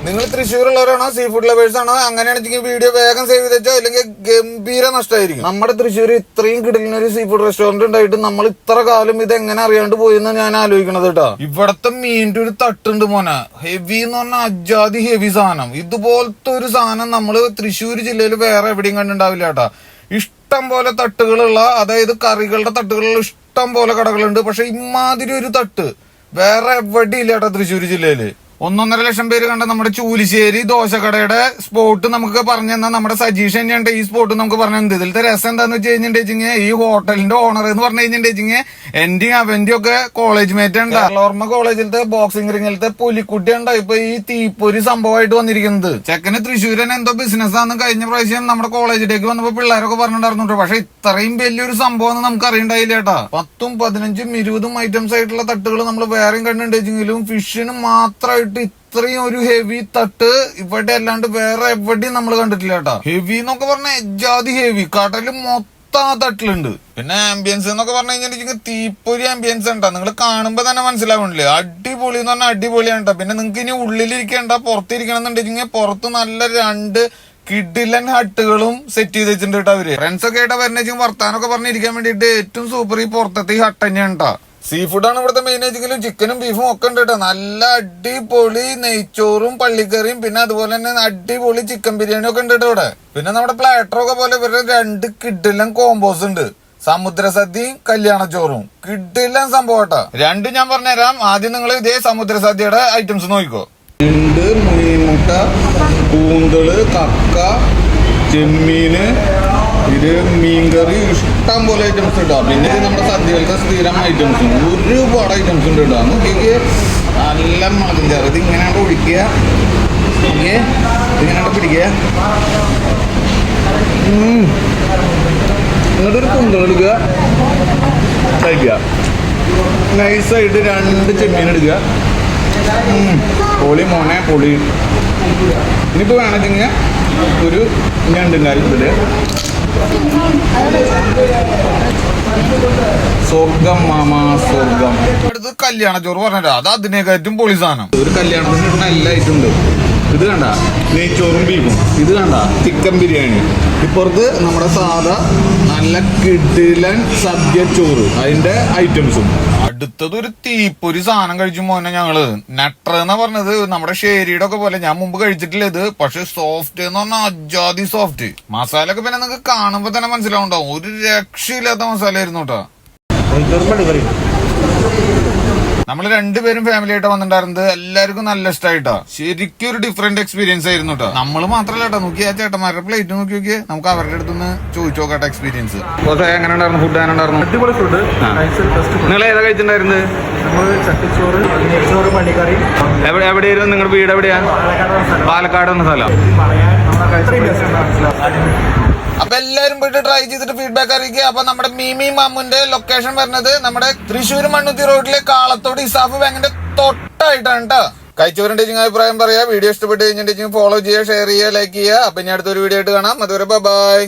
നിങ്ങൾ തൃശ്ശൂരുള്ളവരാണോ sea food lovers ആണോ? അങ്ങനെയാണെങ്കിൽ വീഡിയോ വേഗം സേവ് ചെയ്തോ, അല്ലെങ്കിൽ ഗംഭീര നഷ്ടമായിരിക്കും. നമ്മുടെ തൃശ്ശൂർ ഇത്രയും കിടലിനൊരു സീ ഫുഡ് റെസ്റ്റോറന്റ് ഉണ്ടായിട്ട് നമ്മൾ ഇത്ര കാലം ഇത് എങ്ങനെ അറിയാണ്ട് പോയെന്ന് ഞാൻ ആലോചിക്കണത് കേട്ടോ. ഇവിടത്തെ മീനിന്റെ ഒരു തട്ടുണ്ട് മോനെ, ഹെവി എന്ന് പറഞ്ഞാൽ അജാതി ഹെവി സാധനം. ഇതുപോലത്തെ ഒരു സാധനം നമ്മള് തൃശ്ശൂർ ജില്ലയിൽ വേറെ എവിടെയും കണ്ടുണ്ടാവില്ല കേട്ടാ. ഇഷ്ടം പോലെ തട്ടുകളുള്ള, അതായത് കറികളുടെ തട്ടുകളുള്ള ഇഷ്ടം പോലെ കടകളുണ്ട്. പക്ഷെ ഇമാതിരി ഒരു തട്ട് വേറെ എവിടെയും ഇല്ല കേട്ടോ തൃശ്ശൂർ ജില്ലയില്. 1.5 ലക്ഷം പേര് കണ്ട നമ്മുടെ ചൂലിശ്ശേരി ദോശക്കടയുടെ സ്പോട്ട് നമുക്ക് പറഞ്ഞു തന്ന നമ്മുടെ സജീഷ് തന്നെയാണ് ഈ സ്പോട്ട് നമുക്ക് പറഞ്ഞു. ഇതിലത്തെ രസം എന്താന്ന് വെച്ച് കഴിഞ്ഞിട്ടുണ്ടെങ്കിൽ ഈ ഹോട്ടലിന്റെ ഓണർ എന്ന് പറഞ്ഞു കഴിഞ്ഞിട്ടുണ്ടെങ്കിൽ എന്റെയും അവന്റെയും ഒക്കെ കോളേജ് മേറ്റ് ഉണ്ട്. ഓർമ്മ കോളേജിലത്തെ ബോക്സിംഗ് റിങ്ങിലത്തെ പുലിക്കുട്ടി ഉണ്ട് ഇപ്പൊ ഈ തീപ്പൊരി സംഭവമായിട്ട് വന്നിരിക്കുന്നത്. ചെക്കന് തൃശ്ശൂരൻ എന്തോ ബിസിനസ് ആണെന്ന് കഴിഞ്ഞ പ്രാവശ്യം നമ്മുടെ കോളേജിലേക്ക് വന്നപ്പോ പിള്ളേരൊക്കെ പറഞ്ഞിട്ടുണ്ടായിരുന്നു. പക്ഷെ ഇത്രയും വലിയൊരു സംഭവം നമുക്ക് അറിയണ്ടായില്ല കേട്ടാ. 10, 15, 20 ഐറ്റംസ് ആയിട്ടുള്ള തട്ടുകൾ നമ്മൾ വേറെയും കണ്ടിട്ടുണ്ടെങ്കിലും ഫിഷിന് മാത്രമായിട്ട് ഇത്രയും ഒരു ഹെവി തട്ട് ഇവിടെ അല്ലാണ്ട് വേറെ എവിടെയും നമ്മൾ കണ്ടിട്ടില്ല കേട്ടാ. ഹെവി എന്നൊക്കെ പറഞ്ഞ എജാതി ഹെവി, കടല് മൊത്തം ആ തട്ടിലുണ്ട്. പിന്നെ ആംബിയൻസ് എന്നൊക്കെ പറഞ്ഞു കഴിഞ്ഞാൽ തീപ്പൊരി ആംബിയൻസ് ഉണ്ടാ. നിങ്ങൾ കാണുമ്പോ തന്നെ മനസ്സിലാവണില്ലേ, അടിപൊളി എന്ന് പറഞ്ഞാൽ അടിപൊളിയാണ് കേട്ടോ. പിന്നെ നിങ്ങൾക്ക് ഇനി ഉള്ളിലിരിക്കേണ്ട, പുറത്തിരിക്കണം എന്നുണ്ടെങ്കിൽ പുറത്ത് നല്ല 2 കിഡിലൻ ഹട്ടുകളും സെറ്റ് ചെയ്ത് വെച്ചിട്ടുണ്ട് കേട്ടോ അവര്. ഫ്രണ്ട്സ് ഒക്കെ ആയിട്ട് വരുന്ന വർത്താനൊക്കെ പറഞ്ഞിരിക്കാൻ വേണ്ടിട്ട് ഏറ്റവും സൂപ്പർ ഈ പുറത്തത്തെ ഈ ഹട്ട് തന്നെയാണ് കേട്ടോ. സീ ഫുഡാണ് ഇവിടുത്തെ മെയിൻ ആയിട്ടെങ്കിലും ചിക്കനും ബീഫും ഒക്കെ ഉണ്ട് കേട്ടോ. നല്ല അടിപൊളി നെയ്ച്ചോറും പള്ളിക്കറിയും പിന്നെ അതുപോലെ തന്നെ അടിപൊളി ചിക്കൻ ബിരിയാണി ഒക്കെ ഉണ്ട് കേട്ടോ ഇവിടെ. പിന്നെ നമ്മുടെ പ്ലാറ്ററൊക്കെ പോലെ ഇവരുടെ 2 കിഡിലൻ കോമ്പോസ് ഉണ്ട്, സമുദ്രസദ്യയും കല്യാണച്ചോറും. കിഡിലൻ സംഭവം കേട്ടോ. 2 ഞാൻ പറഞ്ഞുതരാം. ആദ്യം നിങ്ങൾ ഇതേ സമുദ്രസദ്യയുടെ ഐറ്റംസ് നോക്കിക്കോ. മീൻമുട്ട, കൂന്തള്, കക്ക, ചെമ്മീന്, ഇത് മീൻകറി, ഇഷ്ടം പോലെ ഐറ്റംസ് ഉണ്ടാവും. പിന്നെ ഇത് നമ്മുടെ സദ്യയിലത്തെ സ്ഥിരം ഐറ്റംസ് ഒരുപാട് ഐറ്റംസ് ഉണ്ട് കേട്ടോ. നോക്കിക്ക് നല്ല മതിഞ്ചാറ്. ഇത് ഇങ്ങനെയാണ് ഒഴിക്കുക, ഇങ്ങനെയാണ് പിടിക്കുക. എന്നിട്ടൊരു കൂന്തൾ എടുക്കുക, കഴിക്കുക. നൈസായിട്ട് 2 ചെമ്മീൻ എടുക്കുക. പൊളി മോനെ പൊളി. ഇനിയിപ്പോൾ വേണമെങ്കിൽ ഒരു ഞണ്ടും കാര്യം ഇതില് സ്വർഗം മാമാ സ്വർഗം. അടുത്ത് കല്യാണച്ചോറ് പറഞ്ഞിട്ടാ, അത് അതിനേക്കാട്ടും പൊളി സാധനം. ഒരു കല്യാണത്തിന് കിട്ടുന്ന എല്ലാ ഐറ്റം ഉണ്ട്. ഇത് കണ്ട നെയ്ച്ചോറും ബീഫും, ഇത് കണ്ട ചിക്കൻ ബിരിയാണി, ഇപ്പുറത്ത് നമ്മുടെ സാധാ നല്ല കിടിലൻ സദ്യ ചോറ്, അതിന്റെ ഐറ്റംസും. അടുത്തത് ഒരു തീപ്പൊരി സാധനം കഴിച്ചു മോനെ ഞങ്ങള്. നട്ടർ എന്നാ പറഞ്ഞത്, നമ്മുടെ ഷേരിയുടെ ഒക്കെ പോലെ. ഞാൻ മുമ്പ് കഴിച്ചിട്ടില്ല ഇത്, പക്ഷെ സോഫ്റ്റ് എന്ന് പറഞ്ഞാൽ അജാതി സോഫ്റ്റ്. മസാല ഒക്കെ പിന്നെ നിങ്ങൾക്ക് കാണുമ്പോ തന്നെ മനസ്സിലാവുണ്ടാവും, ഒരു രക്ഷയില്ലാത്ത മസാല ആയിരുന്നു കേട്ടോ. നമ്മൾ 2 പേരും ഫാമിലി ആയിട്ട് വന്നിട്ടുണ്ടായിരുന്നത്. എല്ലാവർക്കും നല്ല ഇഷ്ടമായിട്ടാ. ശരിക്കും ഒരു ഡിഫറെന്റ് എക്സ്പീരിയൻസ് ആയിരുന്നു കേട്ടോ. നമ്മൾ മാത്രല്ല കേട്ടോ, നോക്കി ആ ചേട്ടന്മാരുടെ പ്ലേറ്റ് നോക്കി നോക്കിയേ. നമുക്ക് അവരുടെ അടുത്തുനിന്ന് ചോദിച്ചു നോക്കട്ടെ എക്സ്പീരിയൻസ്. എങ്ങനെ ഉണ്ടായിരുന്നു ഫുഡ്? എങ്ങനെ ഉണ്ടായിരുന്നു? അടിപൊളി ഫുഡ്. നിങ്ങൾ ഏതാ കഴിച്ചിട്ടുണ്ടായിരുന്നത്? ചട്ടിച്ചോറ്, നെയ്ച്ചോറ്, പള്ളിക്കറി. എവിടെയായിരുന്നു നിങ്ങളുടെ വീട്? എവിടെയാ? പാലക്കാട് എന്ന സ്ഥലം. അപ്പൊ എല്ലാരും പോയിട്ട് ട്രൈ ചെയ്തിട്ട് ഫീഡ്ബാക്ക് അറിയിക്കുക. അപ്പൊ നമ്മുടെ മീമി മാമുന്റെ ലൊക്കേഷൻ വരുന്നത് നമ്മുടെ തൃശ്ശൂർ മണ്ണുത്തി റോഡിലെ കാളത്തോട് ഇസാഫ് ബാങ്കിന്റെ തൊട്ടായിട്ടാണ് കേട്ടോ. കഴിച്ചവരുണ്ടെങ്കിൽ അഭിപ്രായം പറയാ. വീഡിയോ ഇഷ്ടപ്പെട്ട് കഴിഞ്ഞിട്ടുണ്ടെങ്കിൽ ഫോളോ ചെയ്യുക, ഷെയർ ചെയ്യുക, ലൈക്ക് ചെയ്യുക. അപ്പൊ ഇനി അടുത്തൊരു വീഡിയോ ആയിട്ട് കാണാം. അതുവരെ ബൈ.